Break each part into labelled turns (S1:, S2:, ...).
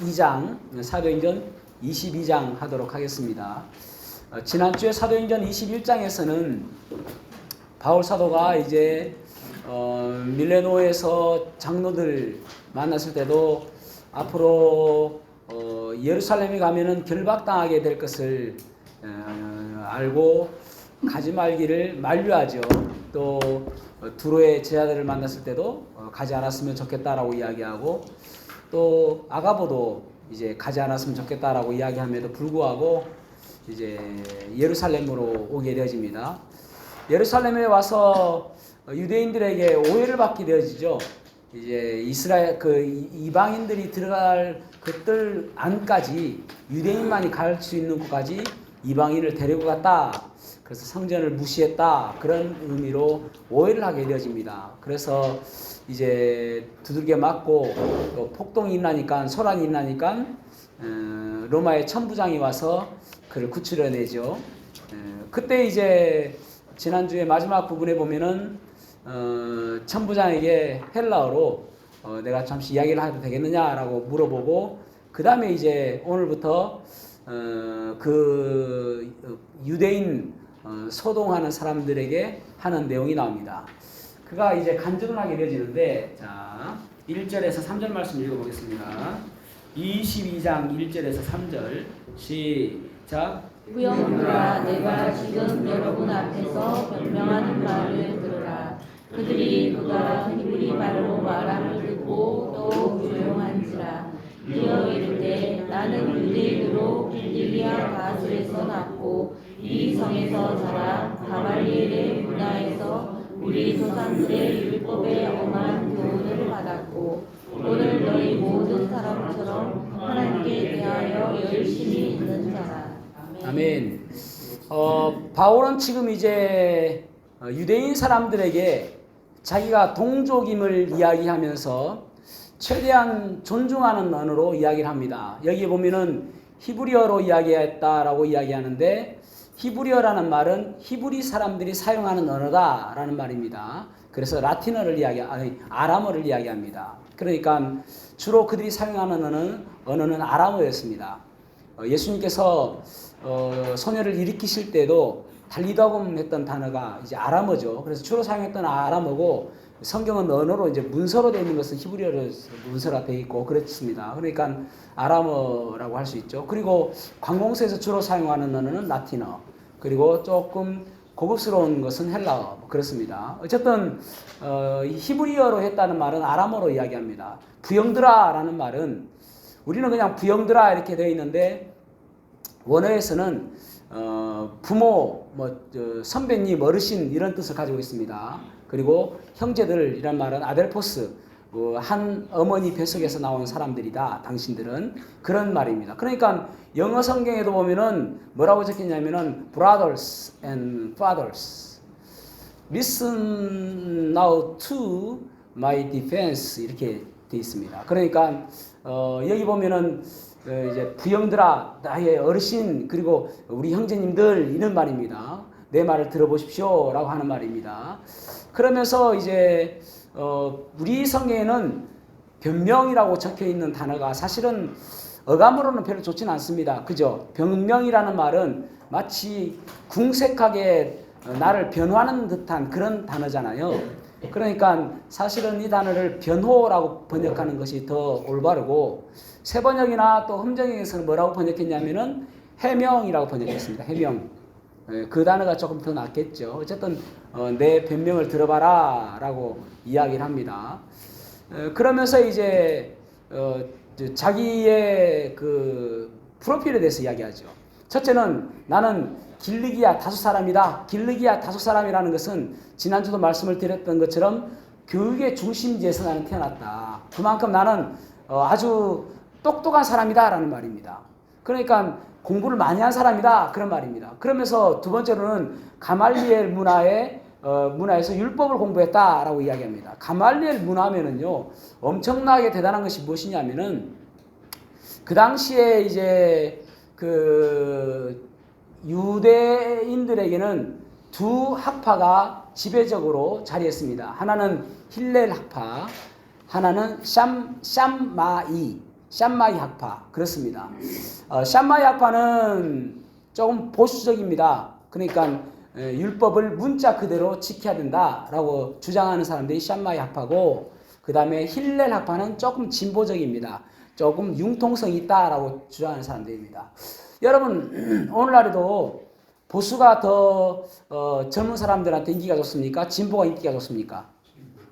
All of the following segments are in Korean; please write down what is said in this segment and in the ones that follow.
S1: 22장, 사도행전 22장 하도록 하겠습니다. 지난주에 사도행전 21장에서는 바울 사도가 이제 밀레노에서 장로들 만났을 때도 앞으로 예루살렘에 가면은 결박당하게 될 것을 알고 가지 말기를 만류하죠. 또 두로의 제자들을 만났을 때도 가지 않았으면 좋겠다라고 이야기하고, 또 아가보도 이제 가지 않았으면 좋겠다라고 이야기함에도 불구하고 이제 예루살렘으로 오게 되어집니다. 예루살렘에 와서 유대인들에게 오해를 받게 되어지죠. 이제 이스라엘 이방인들이 들어갈 그들 안까지 유대인만이 갈 수 있는 곳까지 이방인을 데리고 갔다. 그래서 성전을 무시했다. 그런 의미로 오해를 하게 되어집니다. 그래서 이제 두들겨 맞고 또 폭동이 일나니까, 소란이 일나니까 로마의 천부장이 와서 그를 구출해내죠. 그때 이제 지난주에 마지막 부분에 보면은 천부장에게 헬라어로 내가 잠시 이야기를 해도 되겠느냐라고 물어보고, 그 다음에 이제 오늘부터 그 유대인 소동하는 사람들에게 하는 내용이 나옵니다. 그가 이제 간증을 하게 되어지는데, 자 1절에서 3절 말씀 읽어보겠습니다. 22장 1절에서 3절 시작.
S2: 무용들아, 내가 지금 여러분 앞에서 변명하는 말을 들으라. 그들이 그가 히브리 말로 말함을 듣고 또 조용한지라. 이어 이르되 나는 유대인으로 길리기아 다술에서 났고 이 성에서 자라 가말리엘의 문화에서 우리 조상들의 율법에 엄한 교훈을 받았고 오늘 너희 모든 사람처럼 하나님께 대하여 열심히 있는 자라.
S1: 아멘. 바울은 지금 이제 유대인 사람들에게 자기가 동족임을 이야기하면서 최대한 존중하는 언어로 이야기를 합니다. 여기 보면은 히브리어로 이야기했다라고 이야기하는데, 히브리어라는 말은 히브리 사람들이 사용하는 언어다라는 말입니다. 그래서 라틴어를 아람어를 이야기합니다. 그러니까 주로 그들이 사용하는 언어는 아람어였습니다. 예수님께서 소녀를 일으키실 때도 달리다금 했던 단어가 이제 아람어죠. 그래서 주로 사용했던 아람어고, 성경은 언어로 이제 문서로 되어 있는 것은 히브리어로 문서가 되어 있고 그렇습니다. 그러니까 아람어라고 할 수 있죠. 그리고 관공서에서 주로 사용하는 언어는 라틴어, 그리고 조금 고급스러운 것은 헬라어, 그렇습니다. 어쨌든 히브리어로 했다는 말은 아람어로 이야기합니다. 부영들아라는 말은 우리는 그냥 부영들아 이렇게 되어 있는데, 원어에서는 부모, 선배님, 어르신 이런 뜻을 가지고 있습니다. 그리고 형제들 이란 말은 아델포스, 한 어머니 뱃속에서 나온 사람들이다, 당신들은, 그런 말입니다. 그러니까 영어 성경에도 보면은 뭐라고 적혔냐면은 brothers and fathers, listen now to my defense 이렇게 돼 있습니다. 그러니까 여기 보면은 이제 부형들아, 나의 어르신, 그리고 우리 형제님들 이런 말입니다. 내 말을 들어보십시오라고 하는 말입니다. 그러면서 이제 우리 성경에는 변명이라고 적혀 있는 단어가 사실은 어감으로는 별로 좋지는 않습니다. 그죠? 변명이라는 말은 마치 궁색하게 나를 변호하는 듯한 그런 단어잖아요. 그러니까 사실은 이 단어를 변호라고 번역하는 것이 더 올바르고, 세번역이나 또 흠정역에서는 뭐라고 번역했냐면은 해명이라고 번역했습니다. 해명. 그 단어가 조금 더 낫겠죠. 어쨌든 내 변명을 들어봐라 라고 이야기를 합니다. 그러면서 이제 자기의 그 프로필에 대해서 이야기하죠. 첫째는 나는 길리기아 다섯 사람이다. 길리기아 다섯 사람이라는 것은 지난주도 말씀을 드렸던 것처럼 교육의 중심지에서 나는 태어났다. 그만큼 나는 아주 똑똑한 사람이다 라는 말입니다. 그러니까 공부를 많이 한 사람이다, 그런 말입니다. 그러면서 두 번째로는 가말리엘 문화에서 율법을 공부했다라고 이야기합니다. 가말리엘 문화면은요, 엄청나게 대단한 것이 무엇이냐면은, 그 당시에 이제 그 유대인들에게는 두 학파가 지배적으로 자리했습니다. 하나는 힐렐 학파, 하나는 샴마이. 샴마이 학파 그렇습니다. 샴마이 학파는 조금 보수적입니다. 그러니까 율법을 문자 그대로 지켜야 된다라고 주장하는 사람들이 샴마이 학파고, 그 다음에 힐렐 학파는 조금 진보적입니다. 조금 융통성이 있다라고 주장하는 사람들입니다. 여러분 오늘날에도 보수가 더 젊은 사람들한테 인기가 좋습니까? 진보가 인기가 좋습니까?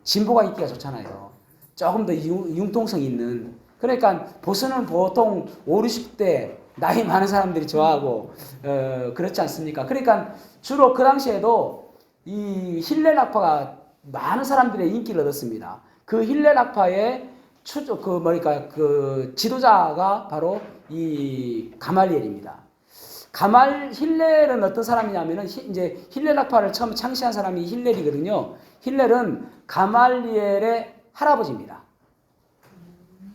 S1: 진보가 인기가 좋잖아요. 조금 더 융통성 있는. 그러니까 보수는 보통 5, 60대 나이 많은 사람들이 좋아하고 그렇지 않습니까? 그러니까 주로 그 당시에도 이 힐렐 학파가 많은 사람들의 인기를 얻었습니다. 그 힐렐 학파의 그 지도자가 바로 이 가말리엘입니다. 힐렐은 어떤 사람이냐면은 이제 힐렐 학파를 처음 창시한 사람이 힐렐이거든요. 힐렐은 가말리엘의 할아버지입니다.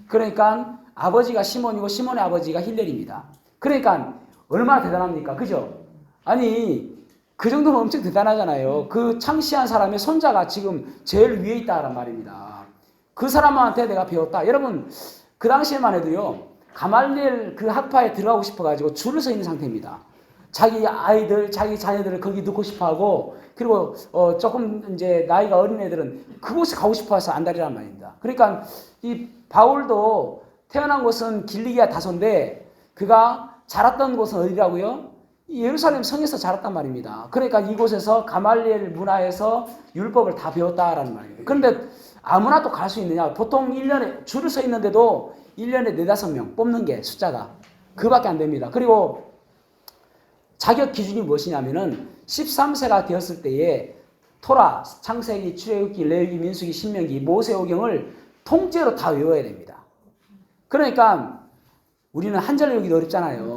S1: 그러니까 아버지가 시몬이고 시몬의 아버지가 힐렐입니다. 그러니까 얼마나 대단합니까? 그죠? 아니 그 정도면 엄청 대단하잖아요. 그 창시한 사람의 손자가 지금 제일 위에 있다란 말입니다. 그 사람한테 내가 배웠다. 여러분 그 당시에만 해도요, 가말리엘 그 학파에 들어가고 싶어가지고 줄을 서 있는 상태입니다. 자기 아이들, 자기 자녀들을 거기 넣고 싶어하고, 그리고 조금 이제 나이가 어린 애들은 그곳에 가고 싶어서 안달이란 말입니다. 그러니까 이 바울도 태어난 곳은 길리기아 다소인데 그가 자랐던 곳은 어디라고요? 예루살렘 성에서 자랐단 말입니다. 그러니까 이곳에서 가말리엘 문화에서 율법을 다 배웠다라는 말이에요. 그런데 아무나 또 갈 수 있느냐? 보통 1년에 줄을 서 있는데도 1년에 4-5명 뽑는 게 숫자가 그밖에 안 됩니다. 그리고 자격 기준이 무엇이냐면은 13세가 되었을 때에 토라, 창세기, 출애굽기, 레위기, 민수기, 신명기, 모세오경을 통째로 다 외워야 됩니다. 그러니까 우리는 한절 외우기도 어렵잖아요.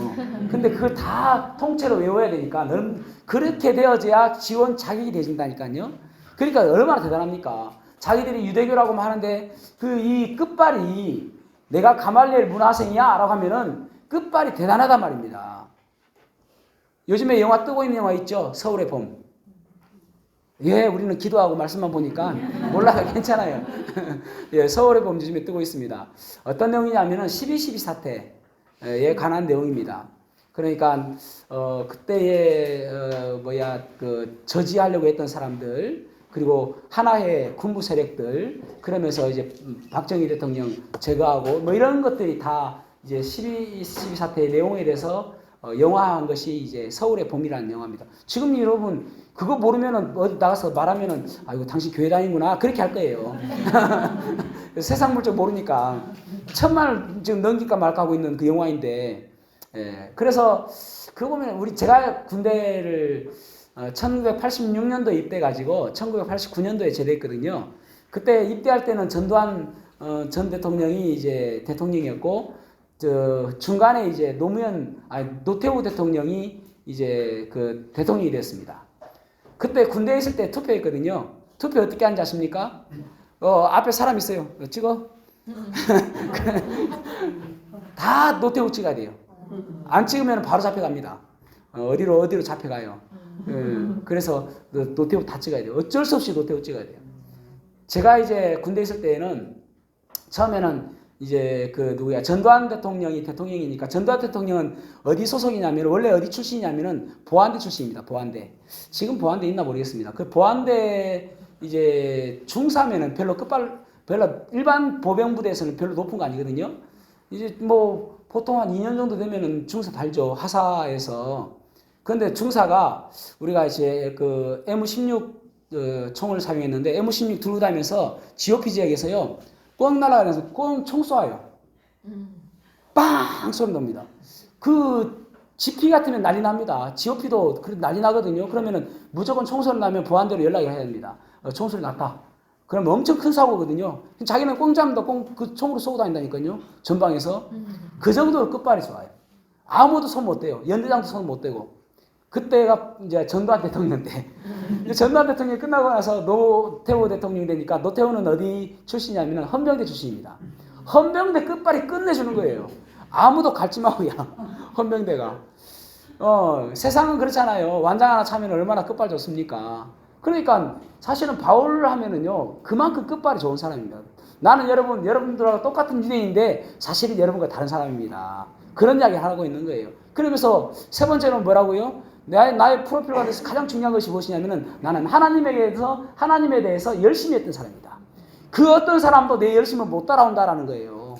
S1: 근데 그걸 다 통째로 외워야 되니까 너는 그렇게 되어져야 지원 자격이 되진다니까요. 그러니까 얼마나 대단합니까? 자기들이 유대교라고 하는데 이 끝발이 내가 가말리엘 문화생이야 라고 하면은 끝발이 대단하단 말입니다. 요즘에 영화 뜨고 있는 영화 있죠? 서울의 봄. 예, 우리는 기도하고 말씀만 보니까 몰라요. 괜찮아요. 예, 서울의 봄 요즘에 뜨고 있습니다. 어떤 내용이냐면은 12.12 사태에 관한 내용입니다. 그러니까 그때에 저지하려고 했던 사람들, 그리고 하나의 군부 세력들, 그러면서 이제 박정희 대통령 제거하고 뭐 이런 것들이 다 이제 12.12 사태의 내용에 대해서 영화한 것이 이제 서울의 봄이라는 영화입니다. 지금 여러분 그거 모르면은 어디 나가서 말하면은 아이고 당신 교회 다니구나 그렇게 할 거예요. 세상 물정 모르니까 천만을 지금 넘길까 말까 하고 있는 그 영화인데, 예. 그래서 그거 보면 제가 군대를 1986년도에 입대해가지고 1989년도에 제대했거든요. 그때 입대할 때는 전두환 전 대통령이 이제 대통령이었고, 중간에 이제 노태우 대통령이 이제 그 대통령이 됐습니다. 그때 군대에 있을 때 투표했거든요. 투표 어떻게 하는지 아십니까? 앞에 사람 있어요. 찍어? 다 노태우 찍어야 돼요. 안 찍으면 바로 잡혀갑니다. 어디로 잡혀가요. 그래서 노태우 다 찍어야 돼요. 어쩔 수 없이 노태우 찍어야 돼요. 제가 이제 군대에 있을 때에는 처음에는 이제 전두환 대통령이 대통령이니까, 전두환 대통령은 어디 소속이냐면 원래 어디 출신이냐면은 보안대 출신입니다. 보안대. 지금 보안대 있나 모르겠습니다. 그 보안대 이제 중사면은 별로 일반 보병부대에서는 별로 높은 거 아니거든요. 이제 뭐 보통 한 2년 정도 되면은 중사 달죠. 하사에서. 그런데 중사가 우리가 이제 그 M16 총을 사용했는데 M16 들고 다니면서 GOP 지역에서요. 꽝 날아가면서 꽝 총 쏴요. 빵 소리 납니다. 그 GP 같으면 난리 납니다. GOP도 난리 나거든요. 그러면은 무조건 총소리 나면 보안대로 연락을 해야 됩니다. 총소리 났다. 그러면 엄청 큰 사고거든요. 자기는 꽁잡는다. 그 총으로 쏘고 다닌다니까요. 전방에서. 그 정도로 끝발이 좋아요. 아무도 손 못 대요. 연대장도 손 못 대고. 그때가 이제 전두환 대통령 때. 전두환 대통령이 끝나고 나서 노태우 대통령이 되니까, 노태우는 어디 출신이냐면 헌병대 출신입니다. 헌병대 끝발이 끝내주는 거예요. 아무도 갈지 마고야. 헌병대가. 세상은 그렇잖아요. 완장 하나 차면 얼마나 끝발 좋습니까? 그러니까 사실은 바울을 하면은요, 그만큼 끝발이 좋은 사람입니다. 나는 여러분들하고 똑같은 유대인인데 사실은 여러분과 다른 사람입니다. 그런 이야기를 하고 있는 거예요. 그러면서 세 번째로는 뭐라고요? 나의 프로필과 대해서 가장 중요한 것이 무엇이냐면은 나는 하나님에 대해서 열심히 했던 사람이다. 그 어떤 사람도 내 열심을 못 따라온다라는 거예요.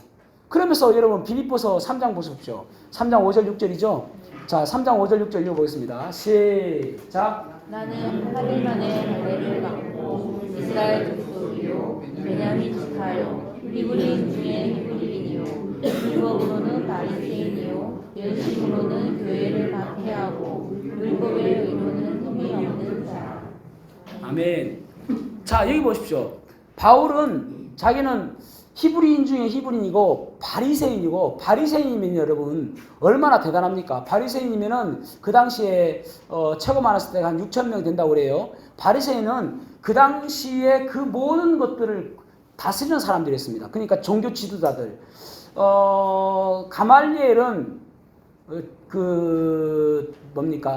S1: 그러면서 여러분 빌립보서 3장 보십시오. 3장 5절 6절이죠. 자, 3장 5절 6절 읽어보겠습니다. 시작.
S2: 나는 8일 만에 할례를 받고 이스라엘 족속이요 베냐민 지파요 히브리인 중에 히브리인이요 율법으로는 바리새인이요 열심으로는 교회를 박해하고 율법의 의로는 흠이 없는 자.
S1: 아멘. 자, 여기 보십시오. 바울은 자기는 히브리인 중에 히브리인이고 바리새인이면 여러분 얼마나 대단합니까? 바리새인이면은 그 당시에 최고 많았을 때가 한 6천 명 된다고 그래요. 바리새인은 그 당시에 그 모든 것들을 다스리는 사람들이었습니다. 그러니까 종교 지도자들. 가말리엘은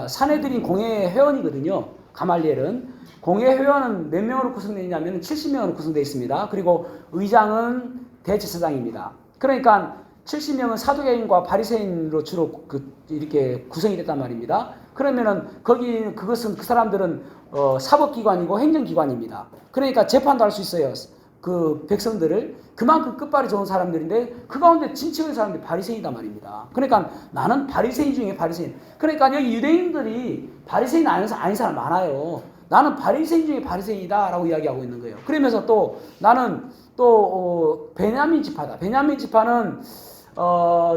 S1: 사내들인 공회 회원이거든요. 가말리엘은. 공회 회원은 몇 명으로 구성되어 있냐면 70명으로 구성되어 있습니다. 그리고 의장은 대제사장입니다. 그러니까 70명은 사두개인과 바리새인으로 주로 이렇게 구성이 됐단 말입니다. 그러면은 그것은 그 사람들은 사법기관이고 행정기관입니다. 그러니까 재판도 할 수 있어요. 그 백성들을. 그만큼 끝발이 좋은 사람들인데 그 가운데 진치는 사람들이 바리새인이단 말입니다. 그러니까 나는 바리새인 중에 바리새인. 그러니까 여기 유대인들이 바리새인 아닌 사람 많아요. 나는 바리새인 중에 바리새인이다라고 이야기하고 있는 거예요. 그러면서 또 나는 베냐민 지파다. 베냐민 지파는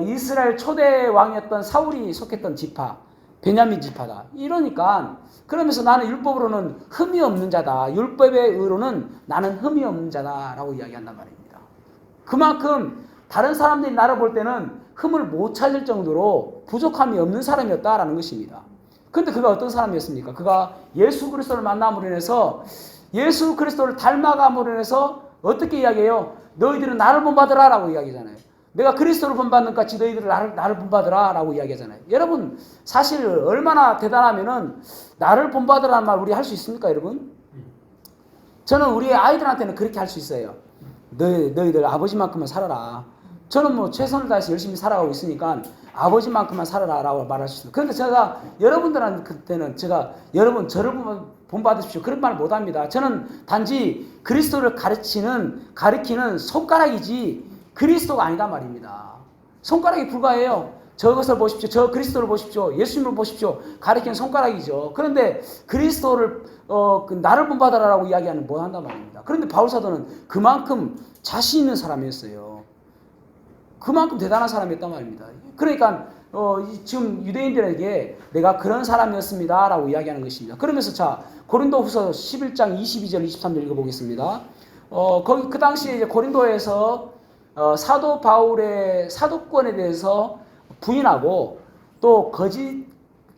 S1: 이스라엘 초대 왕이었던 사울이 속했던 지파. 베냐민 지파다. 이러니까 그러면서 나는 율법으로는 흠이 없는 자다. 율법의 의로는 나는 흠이 없는 자다라고 이야기한단 말입니다. 그만큼 다른 사람들이 나를 볼 때는 흠을 못 찾을 정도로 부족함이 없는 사람이었다라는 것입니다. 그런데 그가 어떤 사람이었습니까? 그가 예수 그리스도를 만남으로 인해서 예수 그리스도를 닮아감으로 인해서 어떻게 이야기해요? 너희들은 나를 본받으라 라고 이야기하잖아요. 내가 그리스도를 본받는 것 같이 너희들은 나를 본받으라 라고 이야기하잖아요. 여러분 사실 얼마나 대단하면은 나를 본받으라는 말 우리 할 수 있습니까 여러분? 저는 우리 아이들한테는 그렇게 할 수 있어요. 너희들 아버지만큼만 살아라. 저는 뭐 최선을 다해서 열심히 살아가고 있으니까 아버지만큼만 살아라 라고 말할 수 있습니다. 그런데 제가 여러분들한테는 여러분 저를 본받으십시오 그런 말 못합니다. 저는 단지 그리스도를 가리키는 손가락이지 그리스도가 아니다 말입니다. 손가락이 불과해요. 저것을 보십시오. 저 그리스도를 보십시오. 예수님을 보십시오. 가리키는 손가락이죠. 그런데 그리스도를 나를 본받아라라고 이야기하는 못한단 말입니다. 그런데 바울사도는 그만큼 자신 있는 사람이었어요. 그만큼 대단한 사람이었단 말입니다. 그러니까 지금 유대인들에게 내가 그런 사람이었습니다 라고 이야기하는 것입니다. 그러면서 자 고린도후서 11장 22절 23절 읽어보겠습니다. 거기 그 당시에 이제 고린도에서 사도 바울의 사도권에 대해서 부인하고 또 거짓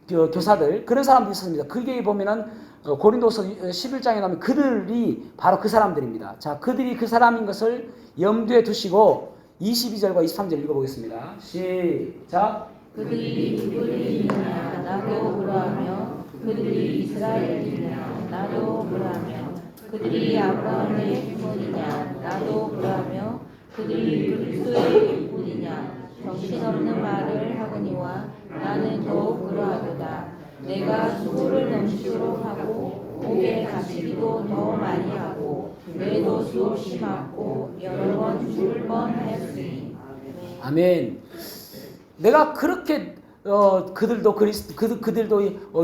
S1: 교사들 그런 사람들이 있었습니다. 그게 보면은 고린도서 11장에 나오면 그들이 바로 그 사람들입니다. 자, 그들이 그 사람인 것을 염두에 두시고 22절과 23절 읽어보겠습니다. 시작.
S2: 그들이 히브리인이냐 나도 그러하며 그들이 이스라엘이냐 나도 그러하며 그들이 아브라함의 후손이냐 나도 그러하며 그들이 그리스도의 일꾼이냐 정신없는 말을 하거니와 나는 더욱 그러하도다. 내가 수고를 넘치도록 하고 목에 가시기도 더 많이 하고 뇌도 수없이 맞고 여러 번 죽을 뻔하였으니.
S1: 아멘. 내가 그렇게 그들도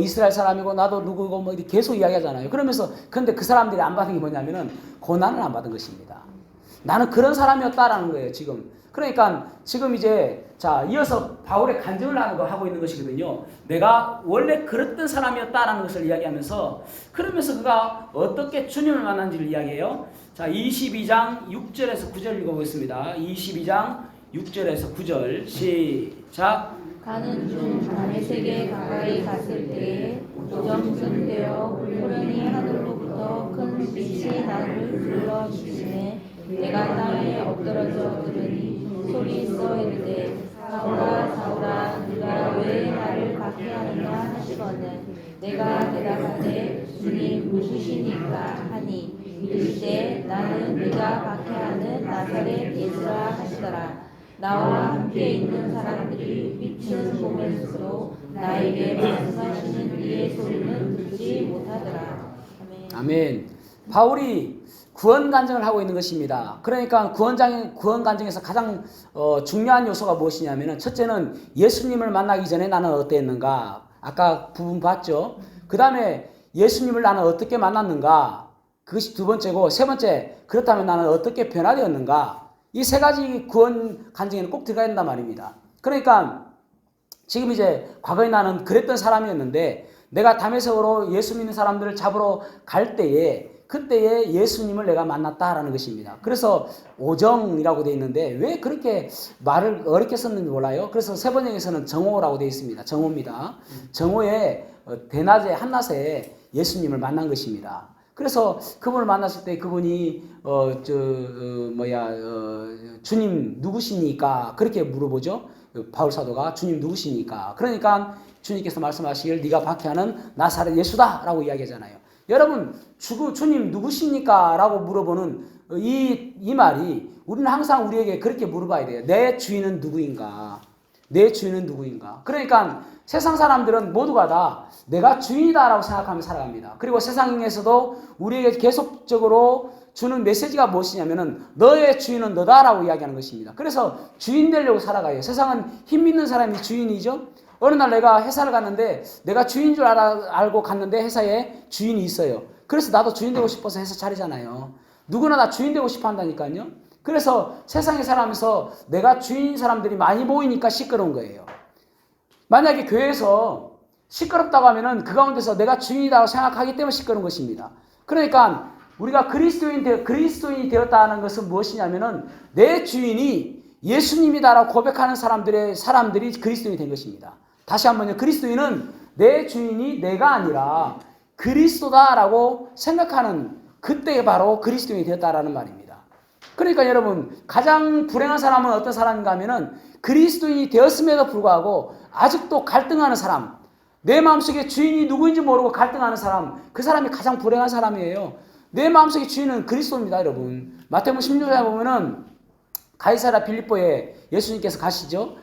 S1: 이스라엘 사람이고 나도 누구고 뭐 이렇게 계속 이야기하잖아요. 그러면서 근데 그 사람들이 안 받은 게 뭐냐면은 고난을 안 받은 것입니다. 나는 그런 사람이었다라는 거예요, 지금. 그러니까 지금 이제 자 이어서 바울의 간증을 하고 있는 것이거든요. 내가 원래 그랬던 사람이었다라는 것을 이야기하면서 그러면서 그가 어떻게 주님을 만난지를 이야기해요. 자 22장 6절에서 9절 읽어보겠습니다. 22장 6절에서 9절 시작.
S2: 가는 중 다메섹에 가까이 갔을 때에 조정쯤 되어 호련히 하늘로부터 큰 빛이 나를 둘러 비추매 내가 땅에 엎드러져 들으니 소리 있어 이르되 사울아 사울아 네가 왜 나를 박해하느냐 하시거늘 내가 대답하되 주님 누구시니까 하니 이르시되 나는 네가 박해하는 나사렛 예수라 하시더라. 나와 함께 있는 사람들이 빛을 보면서도 나에게 말씀하시는 이의 소리는 듣지 못하더라. 아멘.
S1: 아멘. 바울이 구원 간증을 하고 있는 것입니다. 그러니까 구원 간증에서 가장 중요한 요소가 무엇이냐면은 첫째는 예수님을 만나기 전에 나는 어땠는가? 아까 부분 봤죠? 그 다음에 예수님을 나는 어떻게 만났는가? 그것이 두 번째고, 세 번째, 그렇다면 나는 어떻게 변화되었는가? 이 세 가지 구원 간증에는 꼭 들어가야 된단 말입니다. 그러니까 지금 이제 과거에 나는 그랬던 사람이었는데 내가 다메섹으로 예수 믿는 사람들을 잡으러 갈 때에 그때에 예수님을 내가 만났다라는 것입니다. 그래서 오정이라고 되어 있는데 왜 그렇게 말을 어렵게 썼는지 몰라요. 그래서 세 번역에서는 정오라고 되어 있습니다. 정오입니다. 정오에 대낮에 한낮에 예수님을 만난 것입니다. 그래서 그분을 만났을 때 그분이 주님 누구십니까? 그렇게 물어보죠. 바울 사도가 주님 누구십니까? 그러니까 주님께서 말씀하시길 네가 박해하는 나사렛 예수다라고 이야기하잖아요. 여러분 주님 누구십니까? 라고 물어보는 이 말이 우리는 항상 우리에게 그렇게 물어봐야 돼요. 내 주인은 누구인가? 내 주인은 누구인가? 그러니까 세상 사람들은 모두가 다 내가 주인이다라고 생각하며 살아갑니다. 그리고 세상에서도 우리에게 계속적으로 주는 메시지가 무엇이냐면은 너의 주인은 너다라고 이야기하는 것입니다. 그래서 주인 되려고 살아가요. 세상은 힘 있는 사람이 주인이죠. 어느 날 내가 회사를 갔는데 내가 주인 줄 알고 갔는데 회사에 주인이 있어요. 그래서 나도 주인 되고 싶어서 회사 차리잖아요. 누구나 다 주인 되고 싶어 한다니까요. 그래서 세상에 살아가면서 내가 주인인 사람들이 많이 보이니까 시끄러운 거예요. 만약에 교회에서 시끄럽다고 하면은 그 가운데서 내가 주인이라고 생각하기 때문에 시끄러운 것입니다. 그러니까 우리가 그리스도인이 되었다는 것은 무엇이냐면은 내 주인이 예수님이다라고 고백하는 사람들이 그리스도인이 된 것입니다. 다시 한번요. 그리스도인은 내 주인이 내가 아니라 그리스도다라고 생각하는 그때 바로 그리스도인이 되었다라는 말입니다. 그러니까 여러분 가장 불행한 사람은 어떤 사람인가 하면은 그리스도인이 되었음에도 불구하고 아직도 갈등하는 사람, 내 마음속에 주인이 누구인지 모르고 갈등하는 사람, 그 사람이 가장 불행한 사람이에요. 내 마음속에 주인은 그리스도입니다, 여러분. 마태복음 16장에 보면은 가이사랴 빌립보에 예수님께서 가시죠.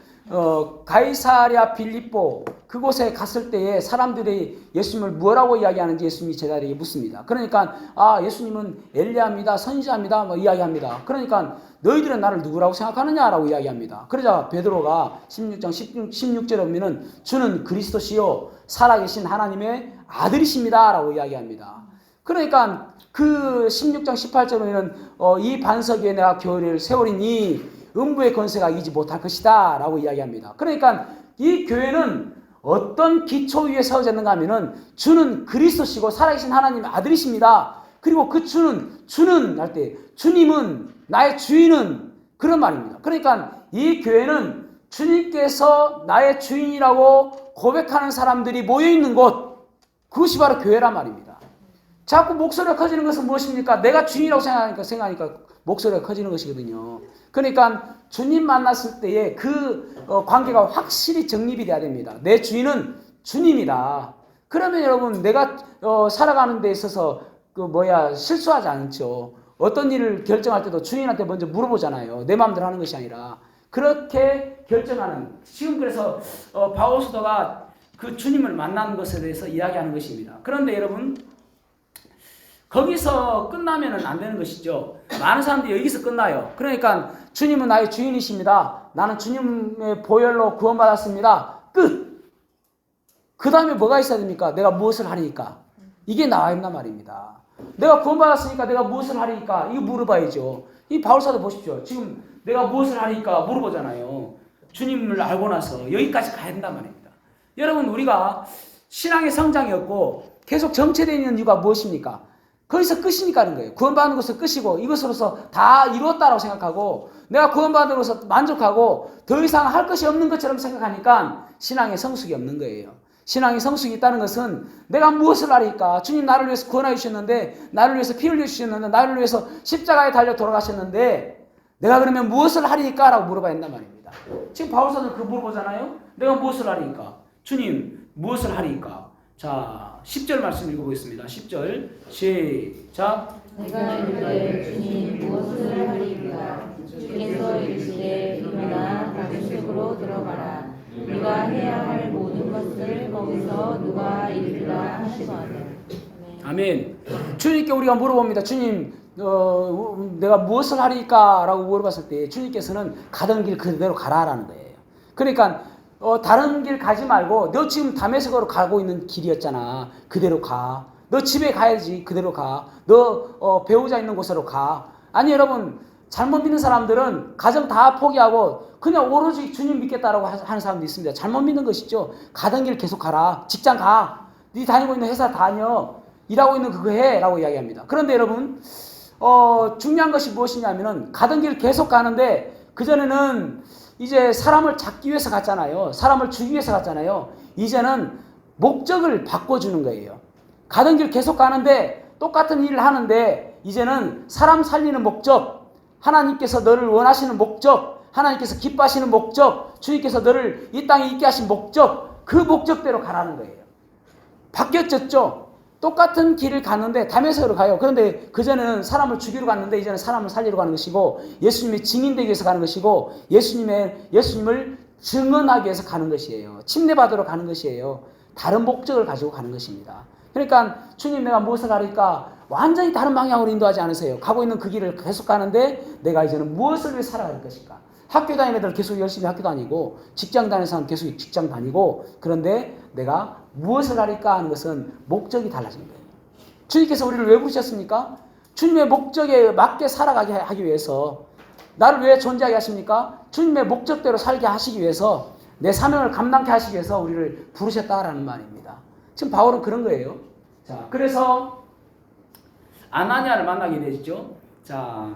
S1: 가이사랴 빌립보 그곳에 갔을 때에 사람들이 예수님을 뭐라고 이야기하는지 예수님이 제자들에게 묻습니다. 그러니까 예수님은 엘리야입니다, 선지자입니다, 이야기합니다. 그러니까 너희들은 나를 누구라고 생각하느냐라고 이야기합니다. 그러자 베드로가 16장 16절에 보면은 주는 그리스도시요 살아계신 하나님의 아들이십니다라고 이야기합니다. 그러니까 그 16장 18절에는 이 반석 위에 내가 교회를 세우리니 음부의 권세가 이기지 못할 것이다 라고 이야기합니다. 그러니까 이 교회는 어떤 기초 위에 세워졌는가 하면은 주는 그리스도시고 살아계신 하나님의 아들이십니다. 그리고 그 주는 할 때 주님은 나의 주인은 그런 말입니다. 그러니까 이 교회는 주님께서 나의 주인이라고 고백하는 사람들이 모여있는 곳, 그것이 바로 교회란 말입니다. 자꾸 목소리가 커지는 것은 무엇입니까? 내가 주인이라고 생각하니까 목소리가 커지는 것이거든요. 그러니까 주님 만났을 때의 그 관계가 확실히 정립이 돼야 됩니다. 내 주인은 주님이다. 그러면 여러분 내가 살아가는 데 있어서 실수하지 않죠. 어떤 일을 결정할 때도 주인한테 먼저 물어보잖아요. 내 마음대로 하는 것이 아니라 그렇게 결정하는, 지금 그래서 바울 사도가 그 주님을 만난 것에 대해서 이야기하는 것입니다. 그런데 여러분 거기서 끝나면 안 되는 것이죠. 많은 사람들이 여기서 끝나요. 그러니까 주님은 나의 주인이십니다. 나는 주님의 보혈로 구원받았습니다. 끝! 그 다음에 뭐가 있어야 됩니까? 내가 무엇을 하리니까? 이게 나와야 된단 말입니다. 내가 구원받았으니까 내가 무엇을 하리니까? 이거 물어봐야죠. 이 바울사도 보십시오. 지금 내가 무엇을 하리니까 물어보잖아요. 주님을 알고 나서 여기까지 가야 된단 말입니다. 여러분 우리가 신앙의 성장이 없고 계속 정체되어 있는 이유가 무엇입니까? 거기서 끝이니까 하는 거예요. 구원받는 것은 끝이고 이것으로서 다 이루었다라고 생각하고 내가 구원받는 것으로 만족하고 더 이상 할 것이 없는 것처럼 생각하니까 신앙의 성숙이 없는 거예요. 신앙의 성숙이 있다는 것은 내가 무엇을 하리까? 주님 나를 위해서 구원하여 주셨는데, 나를 위해서 피 흘려 주셨는데, 나를 위해서 십자가에 달려 돌아가셨는데 내가 그러면 무엇을 하리까? 라고 물어봐야 한단 말입니다. 지금 바울사는 그 물어보잖아요. 내가 무엇을 하리까? 주님 무엇을 하리까? 자, 10절 말씀 읽어보겠습니다. 10절 시작.
S2: 내가 이르되 주님 무엇을 하리이까? 주께서 이르시되 일어나 다메섹으로 들어가라. 네가 해야 할 모든 것을 거기서 누가 이르리라 하시거늘.
S1: 아멘. 주님께 우리가 물어봅니다. 주님, 내가 무엇을 하리까? 라고 물어봤을 때 주님께서는 가던 길 그대로 가라라는 거예요. 그러니까 다른 길 가지 말고 너 지금 다메섹으로 가고 있는 길이었잖아. 그대로 가. 너 집에 가야지. 그대로 가. 너 배우자 있는 곳으로 가. 아니 여러분, 잘못 믿는 사람들은 가정 다 포기하고 그냥 오로지 주님 믿겠다라고 하는 사람도 있습니다. 잘못 믿는 것이죠. 가던 길 계속 가라. 직장 가. 네 다니고 있는 회사 다녀. 일하고 있는 그거 해 라고 이야기합니다. 그런데 여러분 중요한 것이 무엇이냐면은 가던 길 계속 가는데 그전에는 이제 사람을 잡기 위해서 갔잖아요. 사람을 주기 위해서 갔잖아요. 이제는 목적을 바꿔주는 거예요. 가던 길 계속 가는데 똑같은 일을 하는데 이제는 사람 살리는 목적, 하나님께서 너를 원하시는 목적, 하나님께서 기뻐하시는 목적, 주님께서 너를 이 땅에 있게 하신 목적, 그 목적대로 가라는 거예요. 바뀌었죠. 똑같은 길을 갔는데 다메섹으로 가요. 그런데 그전에는 사람을 죽이러 갔는데 이제는 사람을 살리러 가는 것이고 예수님의 증인되기 위해서 가는 것이고 예수님을 증언하기 위해서 가는 것이에요. 침례받으러 가는 것이에요. 다른 목적을 가지고 가는 것입니다. 그러니까 주님 내가 무엇을 하리까? 완전히 다른 방향으로 인도하지 않으세요. 가고 있는 그 길을 계속 가는데 내가 이제는 무엇을 위해 살아갈 것일까? 학교 다니는 애들 계속 열심히 학교 다니고 직장 다니는 사람 계속 직장 다니고 그런데 내가 무엇을 하리까 하는 것은 목적이 달라진 거예요. 주님께서 우리를 왜 부르셨습니까? 주님의 목적에 맞게 살아가게 하기 위해서 나를 왜 존재하게 하십니까? 주님의 목적대로 살게 하시기 위해서 내 사명을 감당케 하시기 위해서 우리를 부르셨다라는 말입니다. 지금 바울은 그런 거예요. 자, 그래서 아나니아를 만나게 되죠. 자,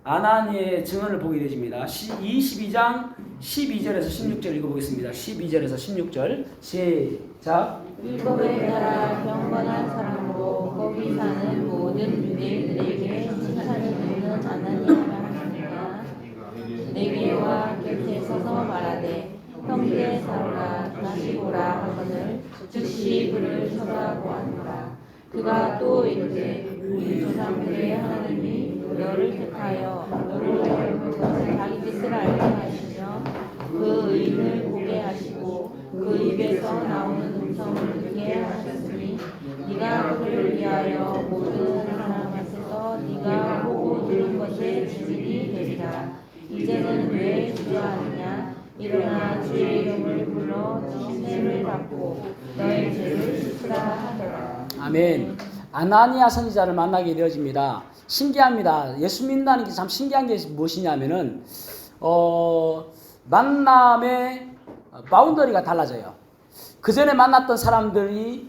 S1: 아나니의 증언을 보게 되집니다. 22장 12절에서 16절 읽어보겠습니다. 12절에서 16절 시작.
S2: 율법에 따라 경건한 사람으로 거기 사는 모든 유대인들에게 칭찬이 되는 아나니아라 하니까 내게 와 곁에 서서 말하되 형제 사로라 다시 보라 하거늘 즉시 그를 쳐다보았노라. 그가 또 이르되 우리 조상들의 하나님이 너를 택하여 너를 자기 뜻을 알게 하시며 그 의인을 보게 하시고 그 입에서 나오는 음성을 듣게 하셨으니 네가 그를 위하여 모든 사람 앞에서 네가 보고 들은 것의 증인이 되리라. 이제는 왜 주저하느냐? 일어나 주의 이름을 불러 침례를 받고 너의 죄를 씻으라 하더라.
S1: 아멘. 아나니아 선지자를 만나게 되어집니다. 신기합니다. 예수 믿는다는 게 참 신기한 게 무엇이냐면은 만남의 바운더리가 달라져요. 그 전에 만났던 사람들이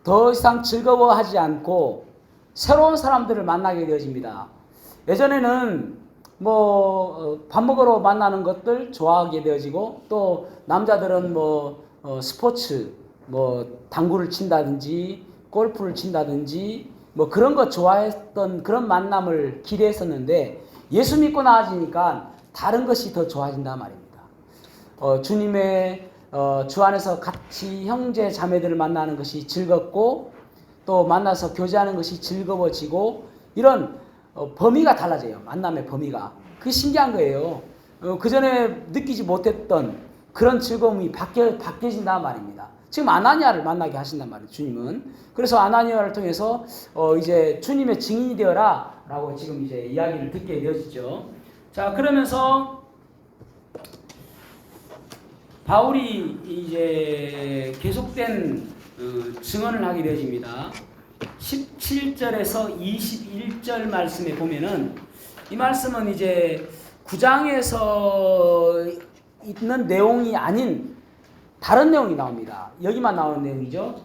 S1: 더 이상 즐거워하지 않고 새로운 사람들을 만나게 되어집니다. 예전에는 밥 먹으러 만나는 것들 좋아하게 되어지고 또 남자들은 스포츠 당구를 친다든지 골프를 친다든지 그런 거 좋아했던 그런 만남을 기대했었는데 예수 믿고 나아지니까 다른 것이 더 좋아진단 말입니다. 주님의 주 안에서 같이 형제 자매들을 만나는 것이 즐겁고 또 만나서 교제하는 것이 즐거워지고 이런 범위가 달라져요. 만남의 범위가. 그게 신기한 거예요. 그 전에 느끼지 못했던 그런 즐거움이 바뀌어진단 말입니다. 지금 아나니아를 만나게 하신단 말이에요. 주님은. 그래서 아나니아를 통해서 이제 주님의 증인이 되어라 라고 지금 이제 이야기를 듣게 되어지죠. 자, 그러면서 바울이 이제 계속된 증언을 하게 되어집니다. 17절에서 21절 말씀에 보면은 이 말씀은 이제 9장에서 있는 내용이 아닌 다른 내용이 나옵니다. 여기만 나오는 내용이죠.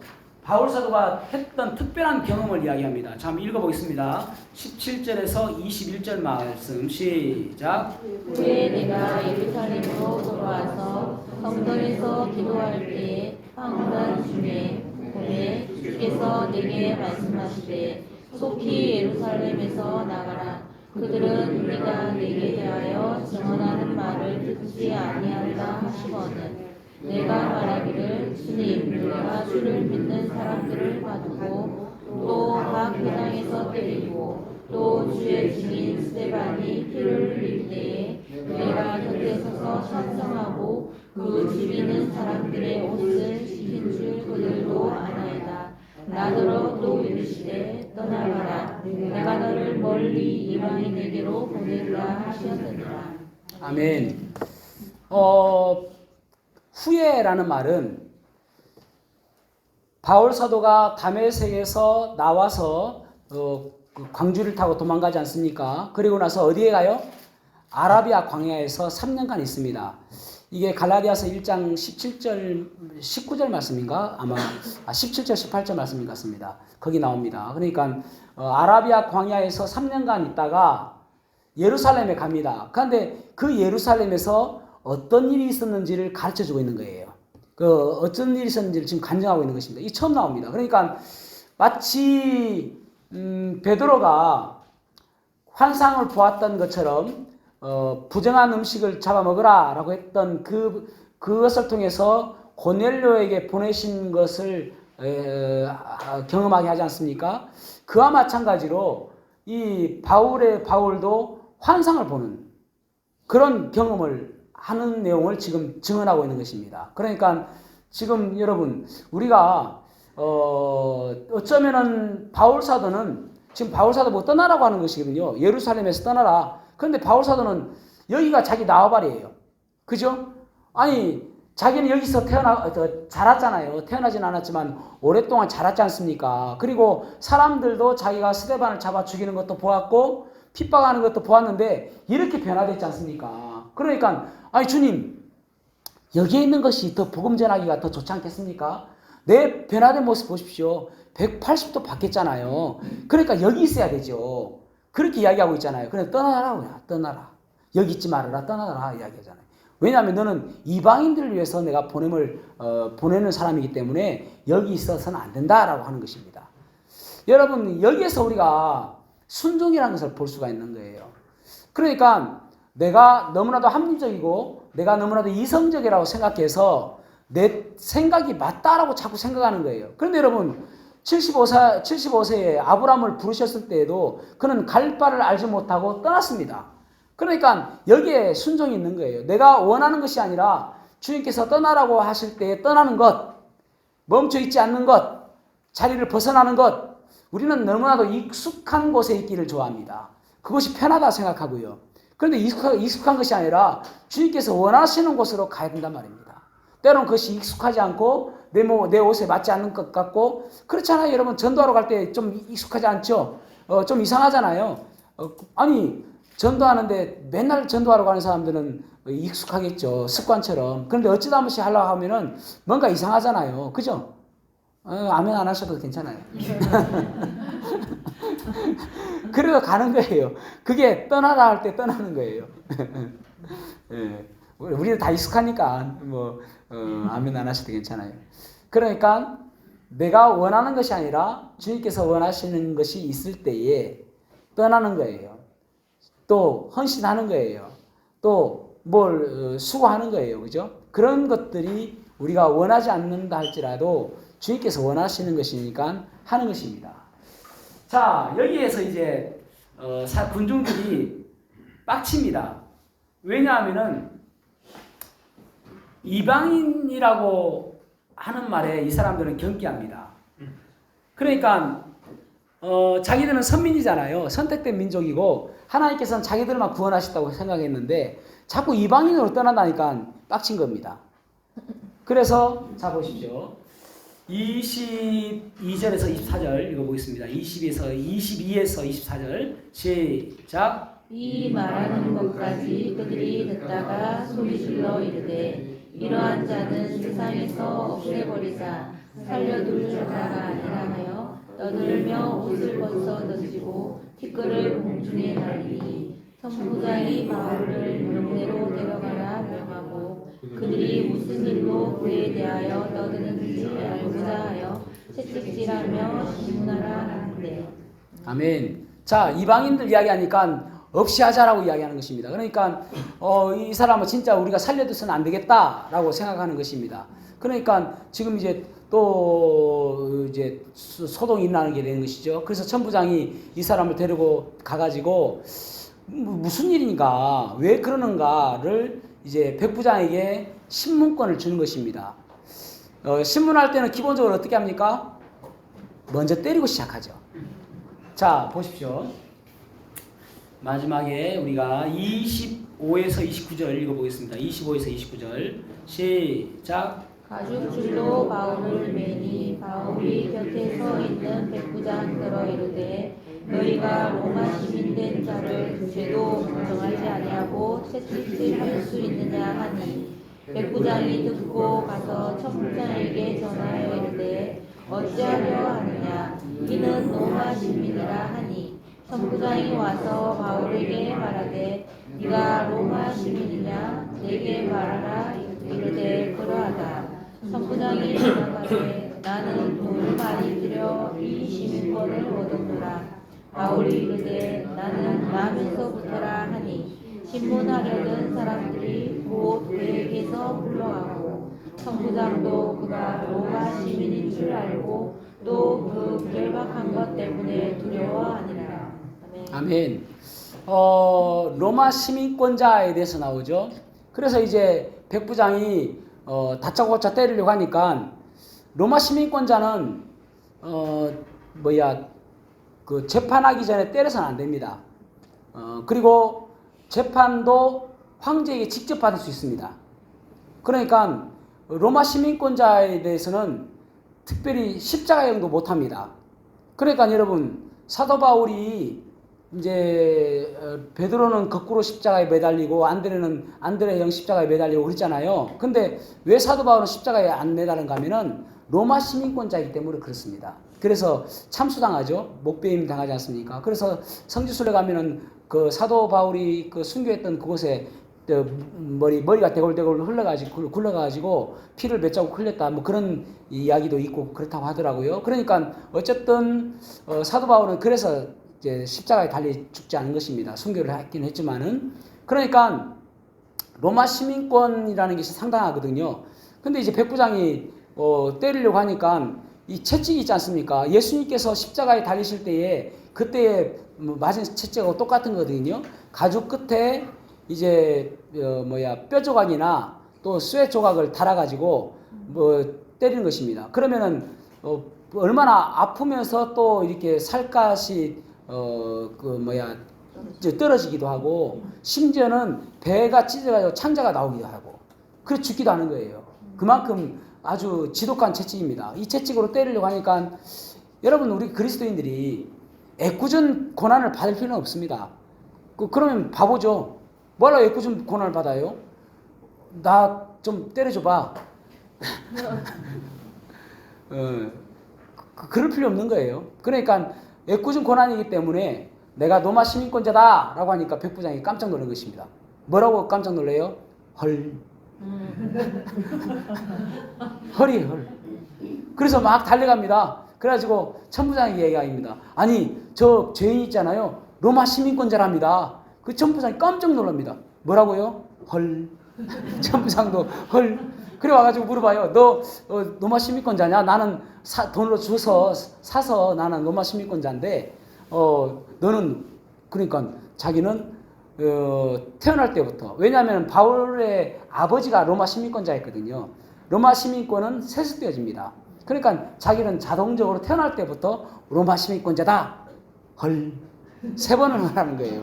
S1: 바울 사도가 했던 특별한 경험을 이야기합니다. 자, 한번 읽어보겠습니다. 17절에서 21절 말씀 시작.
S2: 후에 내가 예루살렘으로 돌아와서 성전에서 기도할 때에 황홀한 중에 봄에 주께서 내게 말씀하시되 속히 예루살렘에서 나가라. 그들은 네가 내게 대하여 증언하는 말을 듣지 아니한다 하시거늘 내가 말하기를 주님 내가 주를 믿는 사람들을 가두고 또 각 회당에서 때리고 또 주의 증인 스데반이 피를 흘릴 때에 내가 곁에 서서 찬성하고 그 죽이는 사람들의 옷을 씻긴 줄 그들도 아나이다. 나더러 또 이르시되 떠나가라. 내가 너를 멀리 이방인에게로 보내리라 하셨느니라.
S1: 아멘. 후회라는 말은 바울 사도가 다메섹에서 나와서 그 광주를 타고 도망가지 않습니까? 그리고 나서 어디에 가요? 아라비아 광야에서 3년간 있습니다. 이게 갈라디아서 1장 17절, 19절 말씀인가? 아마 17절, 18절 말씀 같습니다. 거기 나옵니다. 그러니까 아라비아 광야에서 3년간 있다가 예루살렘에 갑니다. 그런데 그 예루살렘에서 어떤 일이 있었는지를 가르쳐주고 있는 거예요. 그 어떤 일이 있었는지를 지금 간증하고 있는 것입니다. 이 처음 나옵니다. 그러니까 마치 베드로가 환상을 보았던 것처럼 부정한 음식을 잡아먹으라 라고 했던 그것을 통해서 고넬료에게 보내신 것을 경험하게 하지 않습니까? 그와 마찬가지로 이 바울도 환상을 보는 그런 경험을 하는 내용을 지금 증언하고 있는 것입니다. 그러니까 지금 여러분 우리가 어쩌면은 바울 사도는 지금 바울 사도 뭐 떠나라고 하는 것이거든요. 예루살렘에서 떠나라. 그런데 바울 사도는 여기가 자기 나와바리예요. 그죠? 아니 자기는 여기서 자랐잖아요. 태어나진 않았지만 오랫동안 자랐지 않습니까? 그리고 사람들도 자기가 스데반을 잡아 죽이는 것도 보았고 핍박하는 것도 보았는데 이렇게 변화됐지 않습니까? 그러니까 아니 주님 여기에 있는 것이 더 복음 전하기가 더 좋지 않겠습니까? 내 변화된 모습 보십시오. 180도 바뀌었잖아요. 그러니까 여기 있어야 되죠. 그렇게 이야기하고 있잖아요. 그래 떠나라고요. 떠나라. 여기 있지 말아라. 떠나라 이야기하잖아요. 왜냐하면 너는 이방인들을 위해서 내가 보내는 사람이기 때문에 여기 있어서는 안 된다라고 하는 것입니다. 여러분 여기에서 우리가 순종이라는 것을 볼 수가 있는 거예요. 그러니까 내가 너무나도 합리적이고 내가 너무나도 이성적이라고 생각해서 내 생각이 맞다라고 자꾸 생각하는 거예요. 그런데 여러분 75세에 아브라함을 부르셨을 때에도 그는 갈 바를 알지 못하고 떠났습니다. 그러니까 여기에 순종이 있는 거예요. 내가 원하는 것이 아니라 주님께서 떠나라고 하실 때에 떠나는 것, 멈춰 있지 않는 것, 자리를 벗어나는 것, 우리는 너무나도 익숙한 곳에 있기를 좋아합니다. 그것이 편하다 생각하고요. 그런데 익숙한 것이 아니라 주님께서 원하시는 곳으로 가야 된단 말입니다. 때로는 그것이 익숙하지 않고 내 옷에 맞지 않는 것 같고 그렇잖아요. 여러분 전도하러 갈 때 좀 익숙하지 않죠? 좀 이상하잖아요. 아니 전도하는데 맨날 전도하러 가는 사람들은 익숙하겠죠. 습관처럼. 그런데 어찌다 한 번씩 하려고 하면은 뭔가 이상하잖아요. 그죠? 아멘 안 하셔도 괜찮아요. 그래서 가는 거예요. 그게 떠나라 할 때 떠나는 거예요. 예. 우리는 다 익숙하니까 아멘 안 하셔도 괜찮아요. 그러니까 내가 원하는 것이 아니라 주님께서 원하시는 것이 있을 때에 떠나는 거예요. 또 헌신하는 거예요. 또 뭘 수고하는 거예요. 그죠? 그런 것들이 우리가 원하지 않는다 할지라도 주님께서 원하시는 것이니까 하는 것입니다. 자, 여기에서 이제 군중들이 빡칩니다. 왜냐하면은 이방인이라고 하는 말에 이 사람들은 경계합니다. 그러니까 자기들은 선민이잖아요. 선택된 민족이고 하나님께서는 자기들만 구원하셨다고 생각했는데 자꾸 이방인으로 떠난다니까 빡친 겁니다. 그래서 자 보십시오. 22절에서 24절 읽어보겠습니다. 22에서 24절 시작.
S2: 이 말하는 것까지 그들이 듣다가 소리질러 이르되 이러한 자는 세상에서 없애버리자 살려둘 자가 아니라 하여 떠들며 옷을 벗어 던지고 티끌을 공중에 날리니 선부장이 바울을 명내로 데려가라 명하고 그들이 무슨 일로 그에 대하여 떠드는지 알고자 하여 채찍질하며 질문하라 하는데.
S1: 아멘. 자, 이방인들 이야기하니까 없이 하자라고 이야기하는 것입니다. 그러니까 이 사람은 진짜 우리가 살려둬서는 안 되겠다라고 생각하는 것입니다. 그러니까 지금 이제 또 이제 소동이 일어나는 게 되는 것이죠. 그래서 천부장이 이 사람을 데리고 가가지고 무슨 일인가, 왜 그러는가를 이제 백부장에게 신문권을 주는 것입니다. 신문할 때는 기본적으로 어떻게 합니까? 먼저 때리고 시작하죠. 자, 보십시오. 마지막에 우리가 25에서 29절 읽어보겠습니다. 25에서 29절 시작.
S2: 가죽줄로 바울을 매니 바울이 곁에 서 있는 백부장들어 이르되 너희가 로마 시민된 자를 죄도 정하지 아니하고 채찍질할 수 있느냐 하니 백부장이 듣고 가서 천부장에게 전하여 이르되 어찌하려 하느냐 이는 로마 시민이라 하니 천부장이 와서 바울에게 말하되 네가 로마 시민이냐 내게 말하라 이르되 그러하다. 천부장이 대답하되 나는 돈을 많이 들여 이 시민권을 얻었노라. 바울이 이르되 나는 남에서부터라 하니 신문하려던 사람들이 곧 그에게서 물러가고 천부장도 그가 로마 시민인 줄 알고 또 그 결박한 것 때문에 두려워하니라.
S1: 아멘. 로마 시민권자에 대해서 나오죠. 그래서 이제 백부장이 다짜고짜 때리려고 하니까 로마 시민권자는 그 재판하기 전에 때려서는 안 됩니다. 그리고 재판도 황제에게 직접 받을 수 있습니다. 그러니까 로마 시민권자에 대해서는 특별히 십자가형도 못합니다. 그러니까 여러분 사도 바울이 이제 베드로는 거꾸로 십자가에 매달리고 안드레형 십자가에 매달리고 그랬잖아요. 근데 왜 사도 바울은 십자가에 안 매달은가 하면은 로마 시민권자이기 때문에 그렇습니다. 그래서 참수당하죠. 목배임 당하지 않습니까? 그래서 성지순례 가면은 그 사도 바울이 그 순교했던 그곳에 머리가 대골대골 굴러가지고 피를 몇 자국 흘렸다 뭐 그런 이야기도 있고 그렇다고 하더라고요. 그러니까 어쨌든 사도 바울은 그래서 이제 십자가에 달리 죽지 않은 것입니다. 순교를 했긴 했지만은. 그러니까 로마 시민권이라는 것이 상당하거든요. 근데 이제 백부장이 때리려고 하니까 이 채찍이 있지 않습니까? 예수님께서 십자가에 달리실 때에 그때에 맞은 채찍하고 똑같은 거거든요. 가죽 끝에 이제 뼈 조각이나 또 쇠 조각을 달아가지고 때리는 것입니다. 그러면은 얼마나 아프면서 또 이렇게 살갗이 떨어지기도 하고 심지어는 배가 찢어가지고 창자가 나오기도 하고 그래 죽기도 하는 거예요. 그만큼 아주 지독한 채찍입니다. 이 채찍으로 때리려고 하니까 여러분 우리 그리스도인들이 애꿎은 고난을 받을 필요는 없습니다. 그러면 바보죠. 뭐라 애꿎은 고난을 받아요? 나 좀 때려줘봐. 그럴 필요 없는 거예요. 그러니까 애꿎은 고난이기 때문에 내가 로마 시민권자다 라고 하니까 백부장이 깜짝 놀란 것입니다. 뭐라고 깜짝 놀래요? 헐. 헐이 헐. 그래서 막 달려갑니다. 그래가지고 천부장에게 얘기합니다. 아니 저 죄인 있잖아요. 로마 시민권자랍니다. 그 천부장이 깜짝 놀랍니다. 뭐라고요? 헐. 천부장도 헐. 그래 와가지고 물어봐요. 너 로마 시민권자냐? 나는 돈으로 줘서 사서 나는 로마 시민권자인데 너는 그러니까 자기는 태어날 때부터 왜냐하면 바울의 아버지가 로마 시민권자였거든요. 로마 시민권은 세습되어집니다. 그러니까 자기는 자동적으로 태어날 때부터 로마 시민권자다. 헐. 3번을 말하는 거예요.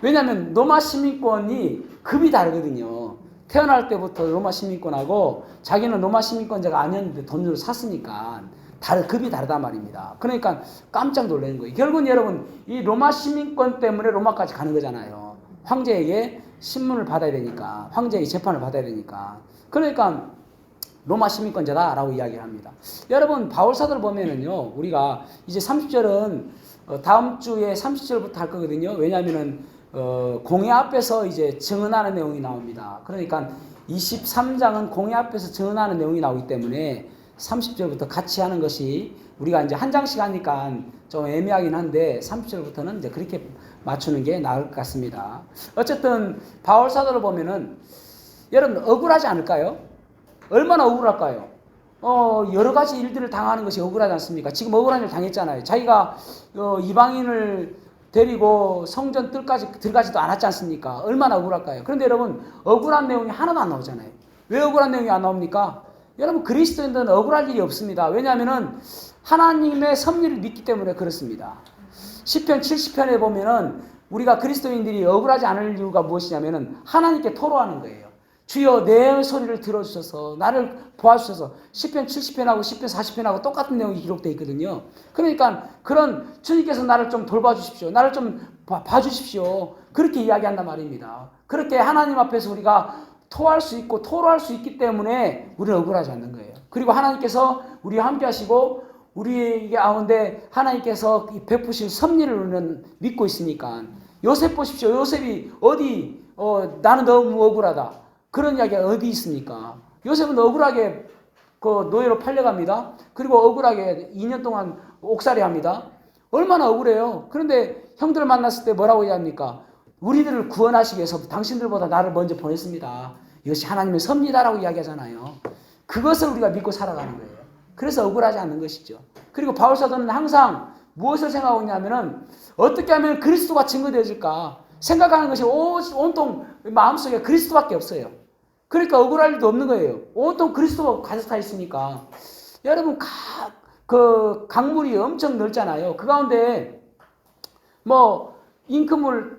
S1: 왜냐하면 로마 시민권이 급이 다르거든요. 태어날 때부터 로마 시민권하고 자기는 로마 시민권자가 아니었는데 돈으로 샀으니까 급이 다르단 말입니다. 그러니까 깜짝 놀라는 거예요. 결국은 여러분 이 로마 시민권 때문에 로마까지 가는 거잖아요. 황제에게 신문을 받아야 되니까 황제에게 재판을 받아야 되니까 그러니까 로마 시민권자다라고 이야기를 합니다. 여러분 바울사도를 보면은요 우리가 이제 30절은 다음 주에 30절부터 할 거거든요. 왜냐하면은 공회 앞에서 이제 증언하는 내용이 나옵니다. 그러니까 23장은 공회 앞에서 증언하는 내용이 나오기 때문에 30절부터 같이 하는 것이 우리가 이제 한 장씩 하니까 좀 애매하긴 한데 30절부터는 이제 그렇게 맞추는 게 나을 것 같습니다. 어쨌든 바울 사도를 보면은 여러분 억울하지 않을까요? 얼마나 억울할까요? 여러 가지 일들을 당하는 것이 억울하지 않습니까? 지금 억울한 일 당했잖아요. 자기가 이방인을 데리고 성전 뜰까지 들어가지도 않았지 않습니까? 얼마나 억울할까요? 그런데 여러분 억울한 내용이 하나도 안 나오잖아요. 왜 억울한 내용이 안 나옵니까? 여러분 그리스도인들은 억울할 일이 없습니다. 왜냐하면은 하나님의 섭리를 믿기 때문에 그렇습니다. 시편 70편에 보면은 우리가 그리스도인들이 억울하지 않을 이유가 무엇이냐면은 하나님께 토로하는 거예요. 주여 내 소리를 들어주셔서 나를 도와주셔서 시편 70편하고 시편 40편하고 똑같은 내용이 기록되어 있거든요. 그러니까 그런 주님께서 나를 좀 돌봐주십시오. 나를 좀 봐주십시오. 그렇게 이야기한단 말입니다. 그렇게 하나님 앞에서 우리가 토할 수 있고 토로할 수 있기 때문에 우리는 억울하지 않는 거예요. 그리고 하나님께서 우리와 함께 하시고 우리 가운데 하나님께서 베푸신 섭리를 우리는 믿고 있으니까 요셉 보십시오. 요셉이 어디 나는 너무 억울하다. 그런 이야기가 어디 있습니까? 요셉은 억울하게 그 노예로 팔려갑니다. 그리고 억울하게 2년 동안 옥살이 합니다. 얼마나 억울해요. 그런데 형들을 만났을 때 뭐라고 이야기합니까? 우리들을 구원하시기 위해서 당신들보다 나를 먼저 보냈습니다. 이것이 하나님의 섭리다라고 이야기하잖아요. 그것을 우리가 믿고 살아가는 거예요. 그래서 억울하지 않는 것이죠. 그리고 바울 사도는 항상 무엇을 생각하고 있냐면은 어떻게 하면 그리스도가 증거되어질까 생각하는 것이 온통 마음속에 그리스도밖에 없어요. 그러니까 억울할 일도 없는 거예요. 온통 그리스도가 가득 차 있으니까. 여러분 그 강물이 엄청 넓잖아요. 그 가운데 뭐 잉크물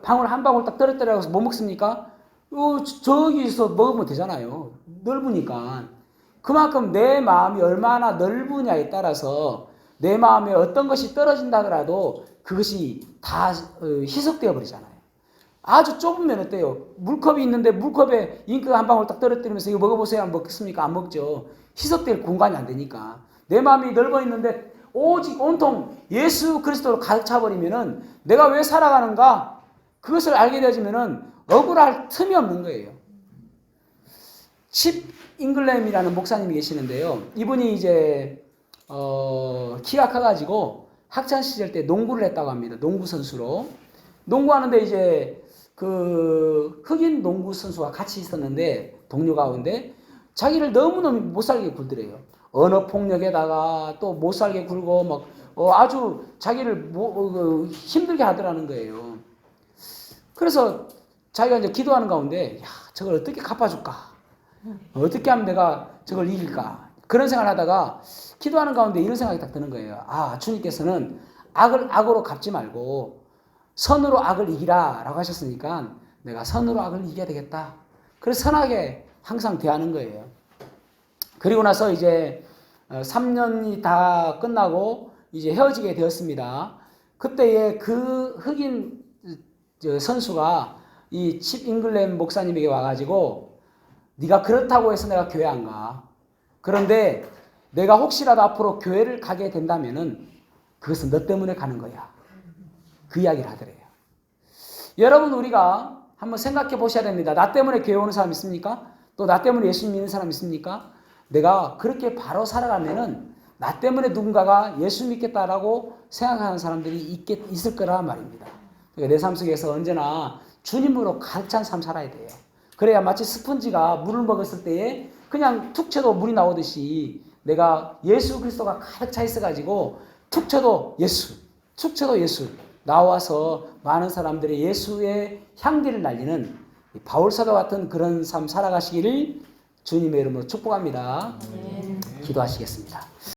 S1: 방울 한 방울 딱 떨어뜨려서 못 먹습니까? 저기서 먹으면 되잖아요. 넓으니까. 그만큼 내 마음이 얼마나 넓으냐에 따라서 내 마음에 어떤 것이 떨어진다 하더라도 그것이 다 희석되어 버리잖아요. 아주 좁으면 어때요? 물컵이 있는데 물컵에 잉크 한 방울 딱 떨어뜨리면서 이거 먹어보세요. 안 먹겠습니까? 안 먹죠. 희석될 공간이 안 되니까. 내 마음이 넓어 있는데 오직 온통 예수 그리스도로 가득 차버리면은 내가 왜 살아가는가? 그것을 알게 되어지면은 억울할 틈이 없는 거예요. 칩 잉글램이라는 목사님이 계시는데요. 이분이 이제 키가 커가지고 학창 시절 때 농구를 했다고 합니다. 농구 선수로 농구하는데 이제 그 흑인 농구 선수와 같이 있었는데 동료 가운데 자기를 너무너무 못살게 굴더래요. 언어 폭력에다가 또 못살게 굴고 막 아주 자기를 힘들게 하더라는 거예요. 그래서 자기가 이제 기도하는 가운데 야, 저걸 어떻게 갚아줄까? 어떻게 하면 내가 저걸 이길까? 그런 생각을 하다가 기도하는 가운데 이런 생각이 딱 드는 거예요. 아, 주님께서는 악을 악으로 갚지 말고 선으로 악을 이기라 라고 하셨으니까 내가 선으로 악을 이겨야 되겠다. 그래서 선하게 항상 대하는 거예요. 그리고 나서 이제 3년이 다 끝나고 이제 헤어지게 되었습니다. 그때에 그 흑인 선수가 이 칩 잉글램 목사님에게 와가지고 네가 그렇다고 해서 내가 교회 안 가. 그런데 내가 혹시라도 앞으로 교회를 가게 된다면은 그것은 너 때문에 가는 거야. 그 이야기를 하더래요. 여러분 우리가 한번 생각해 보셔야 됩니다. 나 때문에 교회 오는 사람 있습니까? 또 나 때문에 예수님 믿는 사람 있습니까? 내가 그렇게 바로 살아가면은 나 때문에 누군가가 예수 믿겠다라고 생각하는 사람들이 있을 거란 말입니다. 그러니까 내 삶 속에서 언제나 주님으로 가득 찬 삶 살아야 돼요. 그래야 마치 스펀지가 물을 먹었을 때에 그냥 툭 쳐도 물이 나오듯이 내가 예수 그리스도가 가득 차 있어가지고 툭 쳐도 예수, 툭 쳐도 예수 나와서 많은 사람들의 예수의 향기를 날리는 바울사도 같은 그런 삶 살아가시기를 주님의 이름으로 축복합니다. 기도하시겠습니다.